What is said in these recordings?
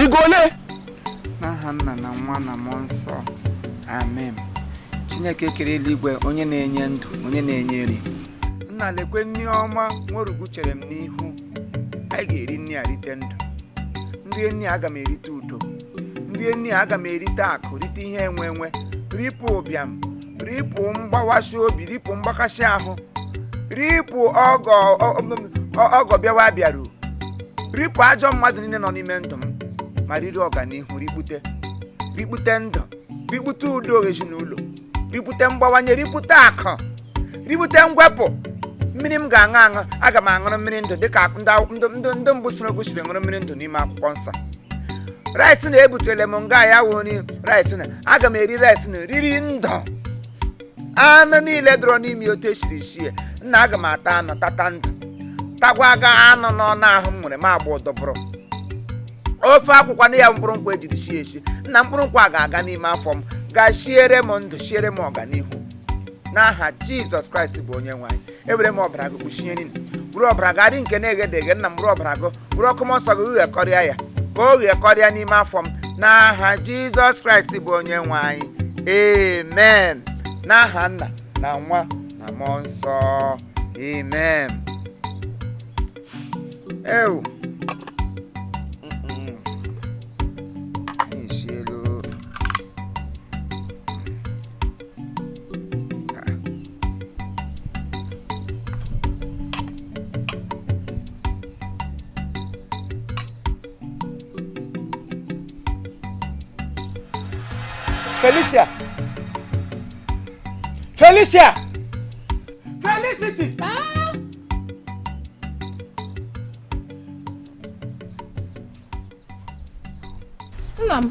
igole n'aha Nna na Nwa na Mmụọ Nsọ amen. Chineke kere eluigwe, onye na-enye ndụ, onye na-enye nri. Nna lekwe nri ọma nworugu chere m n'ihu. Anyị ga-eri nri a rite ndụ. Nri nri aga m erite udo. Nri nri aga m erite akụ, rite ihe enwe ripụ ụbịam, ripụ mgbawasị obi, ripụ mgbakasị ahụ, ripụ ọgọ bịawa bịaru, ripụ ajọ mmadụ niile nọ n'ime ndụ m, ma riri ọganihu, rikpute ndụ, rikpute udo ezinụlọ, rikpute mgbawanye, rikpute akụ, rikpute ngwepụ. Mmiri m ga-aṅụ aṅụ, aga m aṅụrụ mmiri ndụ dịka ndị mbụ soro gosiri ṅụrụ mmiri ndụ n'ime akwụkwọ nsọ. Rice na-ebutere m nga ya wụ nri rice na aga m eri rice na riri ndụ. Anụ niile dọrọ n'ime otu esiri sie, nna aga m ata anụ tata ndụ, tagwa aga anụ n'ọnụ ahụ m nwere m agba ụdọbụrụ. Ofe akwụkwọ na ya mkpụrụ nkwụ ejiri sie esi, nna mkpụrụ nkwụ a ga-aga n'ime afọ m, ga-siere m ndụ, siere m ọganihu. N'aha Jizọs Kraịst bụ onye nwe anyị. Ewere m ọbara gị kpuchie niile, bụrụ ọbara gị adị nke na-eghede eghe, nna m bụrụ ọbara gị, bụrụ ọkụ mmụọ nsọ gị ghekọrịa ya, ka o ghekọrịa n'ime afọ m. N'aha Jizọs Kraịst bụ onye nwe anyị. Amen. N'aha Nna na Nwa na Mmụọ Nsọ. Amen. Ewu. Isielu. Felicia! Felicia! Felicity! Nna m,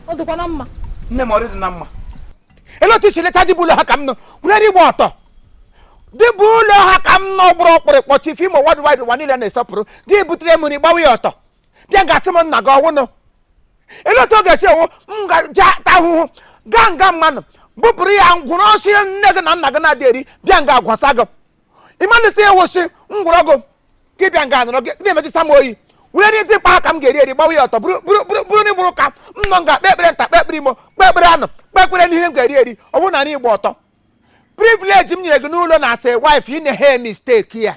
ọ dịkwa na mma. Nne m ọrụ dị na mma. Ele otu isi leta dịbụ ụlọ ha ka m nọ, were igba ọtọ. Dịbụ ụlọ ha ka m nọ gbụrụ ọkpụrịkpọ Chiefimo worldwide ụwa niile na-esọpụrụ. Gị butere m nri gbawa ya ọtọ. Bịa gasị m nna gị ọnwụnụ. Ele otu ọ ga-esi enwu m ga-ja ta ahụhụ gaa nga mmanụ bupụrụ ya ngwụrụ osi nne gị na nna gị na-adị eri bịa nga agwasa gị. Ịmanụsị ewusi ngwụrọgụ gị bịa nga anọrọ gị na-emetụta m oyi. Were ndị ntị mkpa ka m ga-eri gbawa ya ọtọ bụrụ n'ịbụrụ ka m nọ nga kpe ekpere nta kpe ekpere imo kpe ekpere anụ kpe ekpere n'ihe m ga-eri ọ bụrụ na anyị igba ọtọ. Privilege m nyere gị n'ụlọ na asa wife ị na-he mistake ya.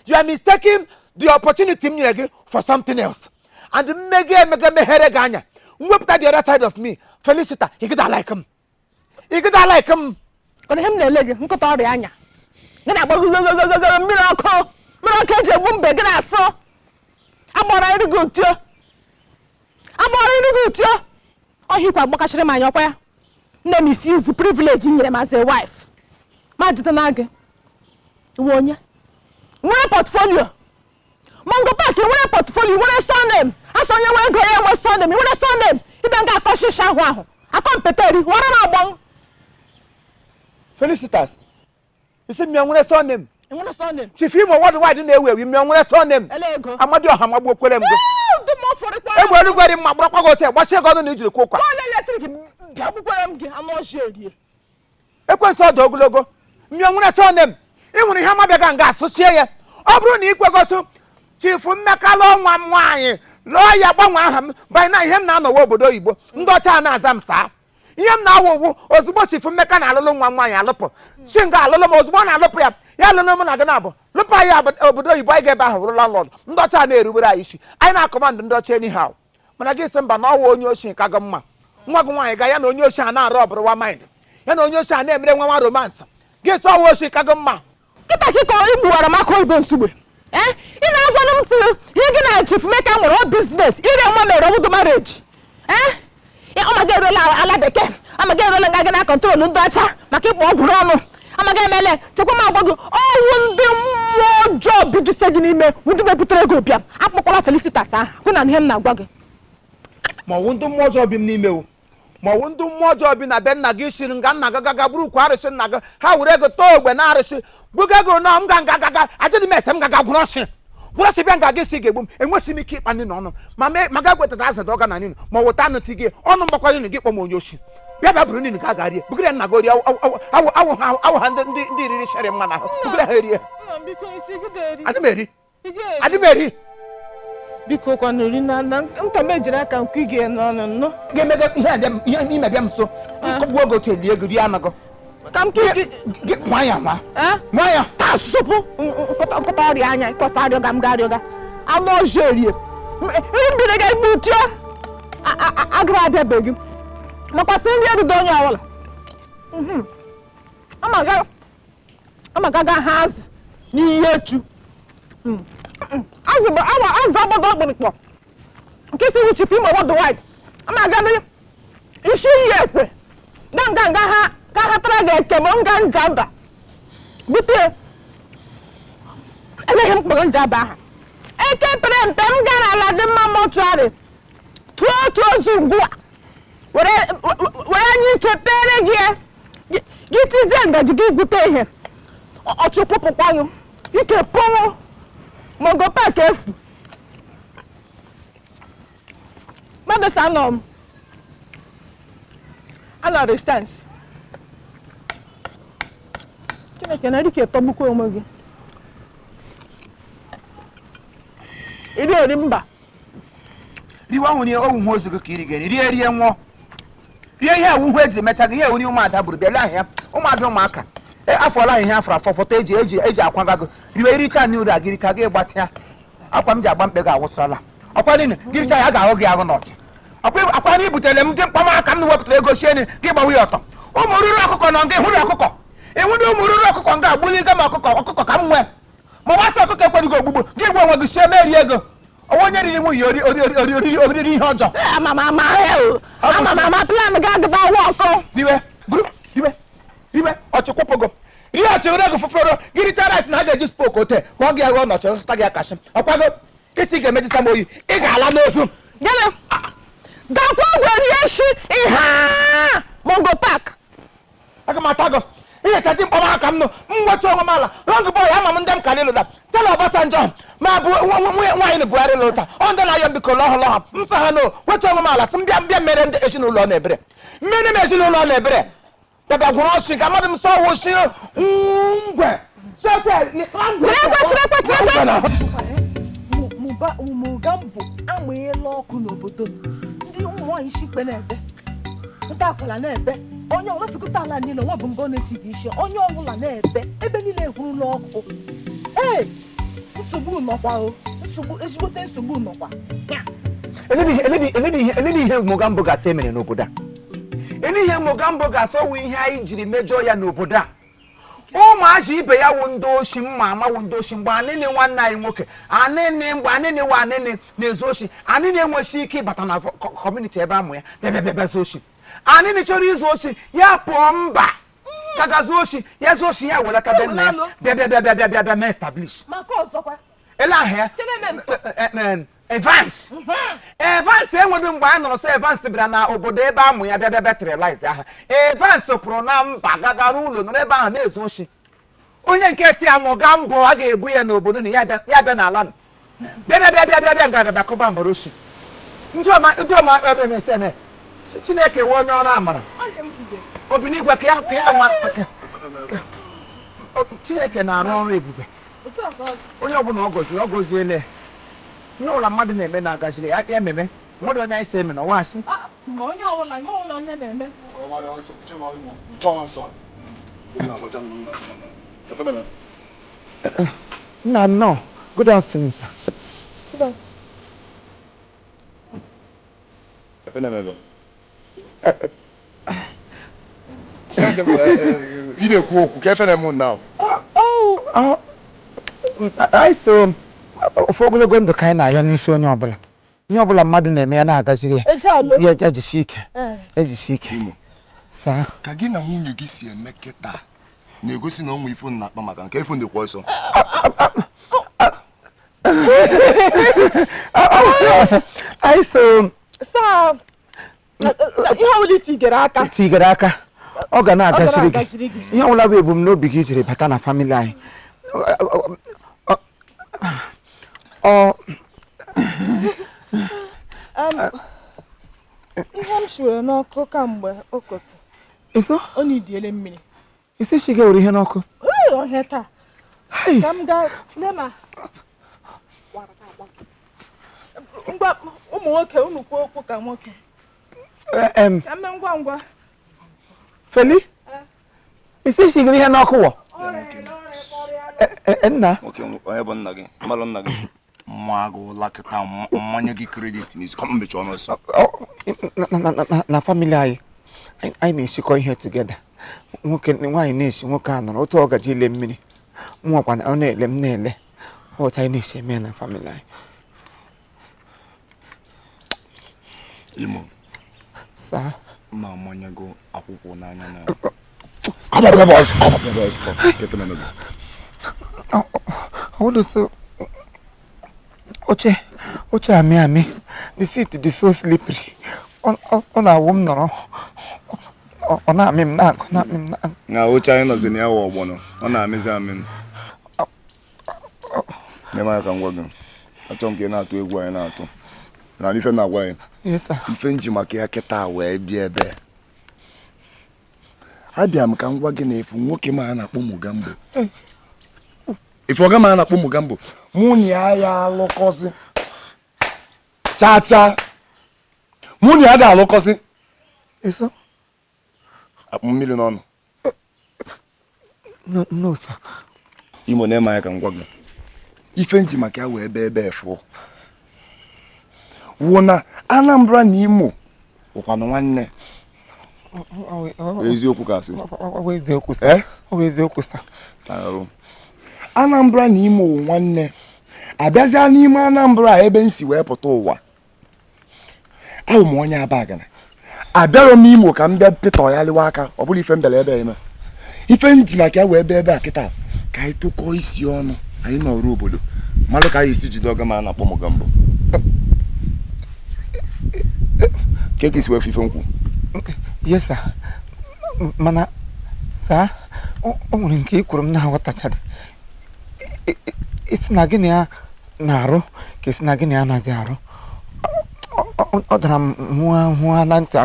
You are mistaking the opportunity m nyere gị for something else. And meghe meghere gị anya mwepụta the other side of me. Felicita, ị gịda like m. Ị gịda like m. Ọ ihe m na-ele gị nkụta ọrịa anya. Gị na-agba mmiri ọkụ eji egbu mbe gị na-asụ. Agbara iri gị utio. Ọhịkwa gbakashịrị m anya ọkwa ya. Nne m isi izu privilege nyere m as a wife. Ma jụta na gị. Iwe onye. Nwere portfolio. Mongo Park, nwere portfolio, nwere surname. Asa onye nwe ego ya nwe surname, nwere surname. Ibe nga akọ shisha ahụ. Akọ mpeteri, wara na agbọn. Felicitas. Isi mi nwere surname. Nwere surname. Chiefimo worldwide na-ewu ewu mi nwere surname. Ele ego. Amadi ọha magbu okwere m gị. Dị m ofori kwa. Egbe erugweri mma gbụrọkwa gị otu gbasi ego ọnụ na ijiri kwụ ụkwa. Ọla eletrik bịa gbukwere m gị anụ ọjị erie. Ekwensu ọdụ ogologo. Mi nwere surname. Ị nwere ihe amabeghị nga asụsie ya. Ọ bụrụ na ị kwegosu Chief Mmekala nwa m nwaanyị lụọ ya gbanwe aha m banyị na ihe m na-anọwa obodo oyibo ndị ọcha na-aza m saa ihe m na-awụ ugwu ozugbo Chief Mmeka na-alụlụ nwa m nwaanyị alụpụ si nga alụlụ m ozugbo na-alụpụ ya alụlụ m na gị na-abụ lụpụ anyị obodo oyibo anyị ga-ebe ahụ bụrụ landlord ndị ọcha na-erubere anyị isi anyị na-akọmandụ ndị ọcha anyhow mana gị sị mba na ọwa onye ochi ka gị mma nwa gị nwaanyị ga ya na onye ochi a na-arụ ọbụrụ wa mind ya na onye ochi a na-emere nwa nwa romansị gị sị ọwa ochi ka gị mma Kịta kịka igbuwara m aka oyibo nsogbe. Ị na-agwa m tụ ihe gị na Chief Mmeka nwere ọ biznes ire nwa mere ọwụdụ marriage. Amaghị eruola ala bekee amaghị eruola nga gị na kọntrol ndị ọcha maka ịkpọ ọgwụrụ ọnụ amaghị emele chekwa m agwa gị ọwụ ndị mmụọ ọjọọ biduse gị n'ime ndị mepụtara ego bịa akpọkwala Felicitas ahụ hụ na ihe m na-agwa gị. Ma ọwụ ndị mmụọ ọjọọ bi m n'ime o ma ọwụ ndị mmụọ ọjọọ bi na be nna gị siri nga nna gị gaga bụrụ ukwu arụsị nna gị ha were ego tọọ ogbe na arụsị buga ego na m ga ajịdị m ese m gaga gwụrọsị bịa nga gị si ga-egbu m enwesị m ike ịkpa ndị n'ọnụ ma ga gwetata azụ dọga na ninu ma weta anụ ti gị ọnụ mgbakwa ninu gị kpọ m onye oshi bịa bụrụ ninu ga garie bugere nna gị ori awụ ha ndị riri shere mma na ahụ bugere ha erie adị m eri biko kwanụri na nka m ejiri aka nke ige n'ọnụ nnụ ga-emega ihe ime bịa m so nkọgbu oge otu eli ego rie amago ka m kike nwaya nwaya taa asụsụpụ nkọta ọrịa anya ịkọsa arịọga m ga-arịọga anụ ọjọọ erie mbiri ga igbu tio agụrụ abịabeghị makwasị nri ebido onye ọbụla amaga ha azụ n'ihe echu azụ agbago ọkpụrụkpọ nke si wuchi fi ma wọdụ waịd amaga isi iyi ekwe nga ha tara ga-eke ma nga njaba bute eleghị mkpọrọ njaba aha eke pere mpe m gara ala dị mma mọtụarị tụọ otu ozu ngwa were anya ike pere gị tizie ngaji gị bute ihe ọchụkwụpụkwaghị ike pụrụ mogo pak efu mabesa anọ resistance Chineke na dike tọgbukwa onwe gị iri eri mba riwa nwunye owu ozu gị ka iri gị rie nwụọ rie ihe awuhu eji mecha gị ihe ewuri ụmụada bụrụ bịa ahịa ụmụada ụmụaka afọla ihe afọ afọ foto eji akwaga gị riwe iricha na uru a gị richa gị gbatịa akwa m ji agba mkpe gị awụsarala ọkwa niile gị richa ya ga-ahụ gị ahụ n'ọchị akwa na ibutere m dị mkpamaka m wepụtara ego sieni gị gbawa ya ọtọ ụmụ ruru ọkụkọ nọ nga ịhụrụ ọkụkọ ịnwụrụ ụmụ ruru ọkụkọ nga agbụliga m ọkụkọ ka m nwee ma gbasa ọkụkọ ekweghị ogbugbo gị gwa onwe gị sie meri ego onwe onye riri nwunye oriri ihe ọjọọ plan ga-agaba awa ọkọ riwe ọchịkwụpụgo ihe ọchịrị ego fụfụrụ gị richa rice na a ga-eji spok ote ka ọ ga-aghọ n'ọchị zụta gị akashi ọkwago isi ga-emejisa m oyi ị ga-ala n'ozu gịnị gakwa ọgwụ rie eshi ihe mongo park aga m atago ihe sati mkpọma aka m nụ mgbochi onwe m ala rọngụ bọy ama m ndị m karị lụta Stella Obasanjo ma bụ nwaanyị Buhari lụta ọ ndị na-ayọ mbiko lọhọlọha m sa ha no wetu onwe m ala sị mbịa mere ndị ezinụlọ na-ebere mmeri m ezinụlọ na-ebere bịabịa gwụrụ ọsị ka mmadụ m sọ wụsị ngwe Mugambo amụnyela ọkụ n'obodo ndị ụmụ nwaanyị shikpe na-ebe nta akwala na-ebe onye ọbụla sikọta ala niile nwa bụ mbọ na-esighị isi onye ọbụla na-ebe ebe niile ehurula ọkụ ee nsogbu nọkwa ezigbote nsogbu nọkwa eledi ihe Mugambo ga-asa emere n'obodo a ele ihe Mugambo ga-asa ọwụ ihe anyị jiri mejọọ ya n'obodo a ụmụazị ibe ya wụ ndị oshi mma ama wụ ndị oshi mgbe anịnị nwanne anyị nwoke mgbe anịnị wụ anịnị na-ezu oshi anịnị enweghị ike ịbata na kọmuniti ebe amụ ya bịabịabịazu oshi anịnị chọrọ izu oshi ya pụọ mba ka gazu oshi ya zu oshi ya were kabe nna ya bịabịabịabịabịa mee establish ele ahịa Evans enweghị mgbe anyị nọrọ sọ Evans bịara na obodo ebe amụ ya bịa materialize aha Evans pụrụ na mba gagara ụlọ nọrọ ebe ahụ na-ezu oshi onye nke si amụ gaa mbụ a ga-ebu ya n'obodo na ya bịa n'ala bịa ngaraba kụba mbara oshi ndị ọma emeseme Chineke nwe onye ọrụ amara obinigwe ka ya nwa Chineke na-arụ ọrụ ebube onye ọbụla ọ gọziele ihe ọbụla mmadụ na-eme na-agaziri ya ememe mmadụ onye anyị si eme na ọwa asị nna nnọọ good afternoon sir. You dey cook. Kefe na mo now. I so ogologo ndụ ka anyị na-ayọ n'isi onye ọbụla ihe ọbụla mmadụ na-eme ya na-agaziri ya ejisi ike saa Ka gị na nwunye gị si eme kịta na-egosi na ọnwa ifo na-akpa maka nke ifo ndịkwa ọsọ. anyị so ihe ọbụla tigere aka ọ ga na-agaziri gị ihe ọbụla bụ ebumnobi gị jiri bata na famili anyị ihe m shiri n'ọkụ kamgbe okotu ọ na-idiele mmiri isi shi ga-ewere ihe n'ọkụ ọhịa taa ka m gaa lema ngwa ụmụ nwoke unu kwuo okwu ka nwoke. Eme ngwa. Feli? Isi shigiri ihe n'ọkụ wọ? Nna? Okay, onye bụ nna gị? Mmalụ nna gị? Mmago lakịta mmanya gị kredit n'isi kọm mbechi ọnụ ọsọ. Na famili anyị na-eshikọ ihe together. Nwaanyị na-eshi nwoke a nọrọ otu ọ gaji ile mmiri. Nwakwa ọ na-ele m na-ele. Otu anyị na-eshi eme na famili anyị. Imo. Saa. Mma mmanya gị akwụkwọ n'anya na. Come on, boy. Stop. Definitely. So Oche ami. The seat is so slippery. On a woman nọrọ. Ọ na-amị m na-akụ na oche anyị nọzi na ya wụ ọgbọnọ ọ na-amịzi amị n'eme aka ngwa gị achọ m ka ị na-atụ egwu anyị na-atụ na ife na-agwa anyị ife nji maka ya kịta wee bịa ebe abịa m ka ngwa gị na efu nwoke ma a na-akpọ Mugambo ife ọga ma a na-akpọ Mugambo mụ na ya alụkọzi chacha mụ na ya dị alụkọzi akpụ mmiri n'ọnụ no sir. Imo na-eme anya ka ngwa gị ife nji maka ya wee ebe fụ wụ na Anambra na Imo ụkwanụ nwanne eziokwu kasị eziokwu sa Anambra na Imo nwanne abịazịa n'ime Anambra ebe nsi wee pụta ụwa ahụ m onye Abagana abịara m Imo ka m bịa pịtọ ya liwa aka ọ bụrụ ife m bịara ebe ime ife nji maka ya wee ebe a kịta ka anyị tụkọọ isi ọnụ anyị n'ọrụ obodo malụ ka anyị esi jide ọga ma a na-akpọ Mugambo keke isi wee fife nkwụ yes sir mana saa o nwere nke ikwuru m na-aghọtachadị isi na gịnị ya na-arụ ka isi na gịnị ya anaghịzi arụ ọ dara m hụa na ntị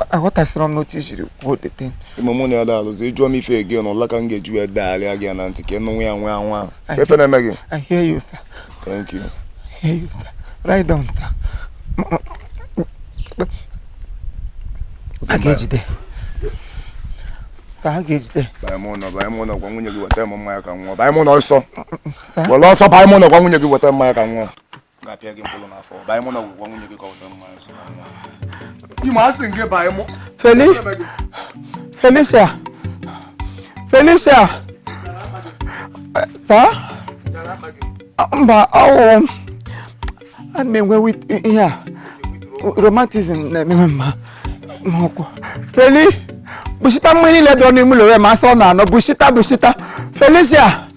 aghọtasịrị m n'otu ijiri kwuo dete ime mụ na ya daalụzi ịjụọ m ife gị n'ụla ka m ga-eju ya dagharịa gị na ntị ka ị nụnwe ya nwe anwa efe na-eme gị I hear you sir. Thank you. Hear you sir. Right down sir. A ga-ejide sa a ga-ejide banye mụ nọ gwa nwunye gị weta m mmanya ka nwa banye mụ nọ ọsọ sa were ọsọ banye mụ nọ gwa nwunye gị weta mmanya ka nwa ga-apịa gị mkpụrụ n'afọ banye mụ nọ gwa nwunye gị ka weta mmanya so na nwa Imo asị nke banye mụ Felicia sa mba ọwụ a na-enwe ihe a romantism na-emewe mma n'ọkwụ Feli bushita mmiri niile dị n'ime ụlọ wee ma asọ na anọ bushita Felicia